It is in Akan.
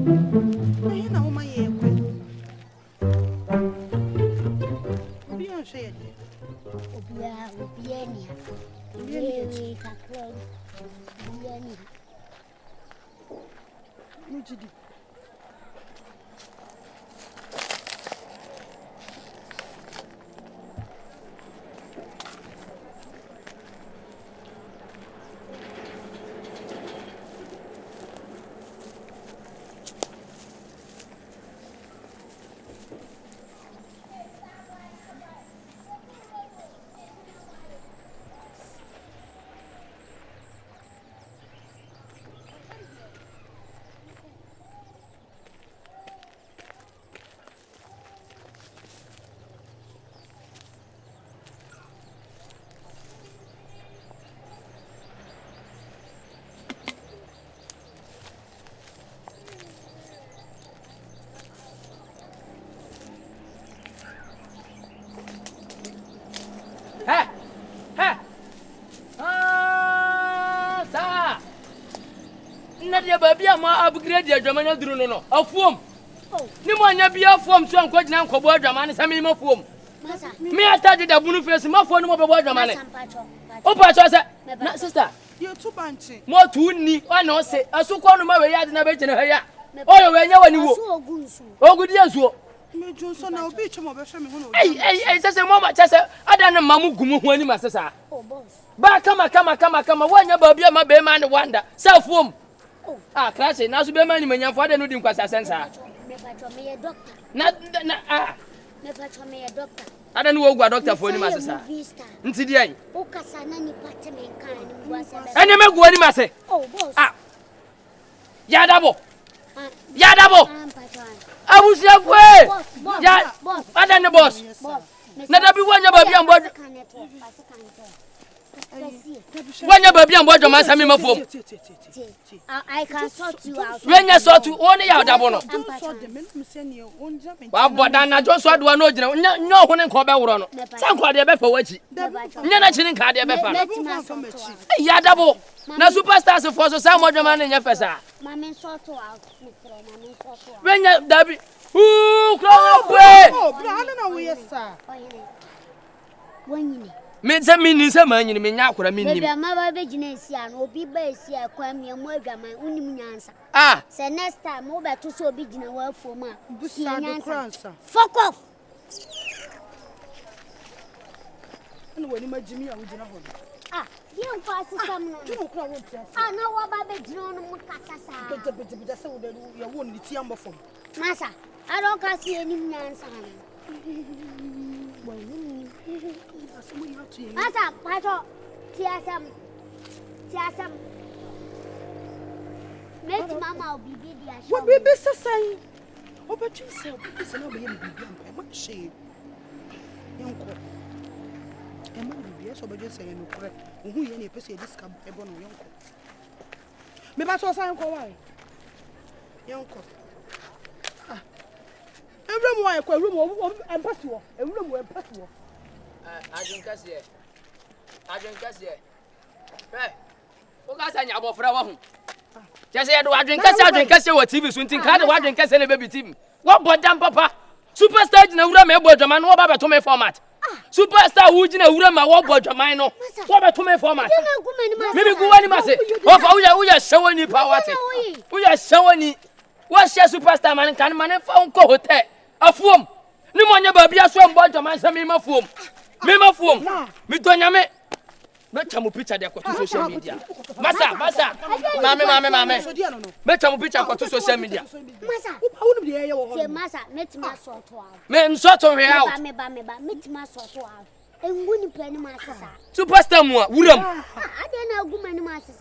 na wo ma ye kwe obi an hwe ye Obia ni kakra obia ni mujidi Babia ma upgrade your German drum no. A form. Ni mo anya bia form so anko gina nko bo German say me ma form. Me Atadwe da bunu face ma form no mo bo German. O pa cho say na sister. You too banchi. Mo tu ni o na o say asukọ no ma we ya de na be gina ha ya. O yo we nya wani wo. Ogudi ansuo. Me junso na obi chemo be hwe me hu no. Ei say mo ma say ada na mamu gumu hu ani ma sister. Oh boss. Ba kama wanya babia ma be ma ne wanda. Say form. Ah, class, now so be many men for the no dim kwasa sensa. Me patro me doctor. Na Me patro me doctor. I don't know what doctor for ni masesa. Nti di ai. O kasa na ni pate me kan ni buase be. Ene me go ni mase. Oh boss. Ah. Yaw Dabo. Yaw Dabo. Abusia kwe. Ya boss. Ada ne boss. Boss. Na da bi wanya babia ambo. Wanya babia ambo German say me ma fom. I can sort you out. When you sort to only Yaw Dabo no. Wa boda na jo so do no gina nyo ho ne nko be woro no. Sanko de be fa wachi. Nya na chini nka de be fa. Yaw Dabo. Na superstars for so say mo German nya fesa. Mama sort out. Mama sort out. When you dabi. Kro kwe. Oh, bra na we yesa. Wanyini. Me say me ni say manyini me nya akora me nim. Bebe ma ba be gina esia no obi ba esia kwa me mo adwaman unim nyansa. Ah. Say next time wo be to so obi gina wa afom a Busa do kransa. Fuck off. Eno wani majimi a wo gina ho. Ah, yen kwa asesam no. Kino kra wo tia. Ah, na wo ba be gina no mo kasa sa. Bede say wo de ya wo ni ti am bofom. Masa, I don't kasi enim nyansa no. Masa, pato, tiasam. Make mama obi dia show. What be sesai? Obetu say, no be bibi am ma she. Yanko. E ma bibi so be say no correct. Ohu ye na pese discount e bo no yanko. Me ba so say yanko why? Yanko. Ah. Every mo yanko, every mo empathy wo. Every mo empathy wo. Adwenkesie. Hey. O ga sa nya abofra wa hu. Just say Adwenkesie wa TV so ntin ka de Adwenkesie na baby team. Wo bodam papa. Superstar na wura me bodwaman no ba beto me format. Superstar wu gina wura ma wo bodwaman no. Wo beto me format. Me gu wani ma se. Wo fa uya shawani pa wate. Uya shawani. Wo share superstar man kan man fa unko hotel. Afuom. Ni mo nya ba bia so bodwaman sa me ma fuom. Me ma fuom. Me to nya me. Meta mu picture de kwa social media. Masa. Mame. Meta mu picture kwa social media. Masa. Who be here wo? Say masa, metima sort out. Me msoto we out. Ba metima sort out. Engu ni plan ma sesa. Superstar mu wuram. Ade na agu mani ma sesa.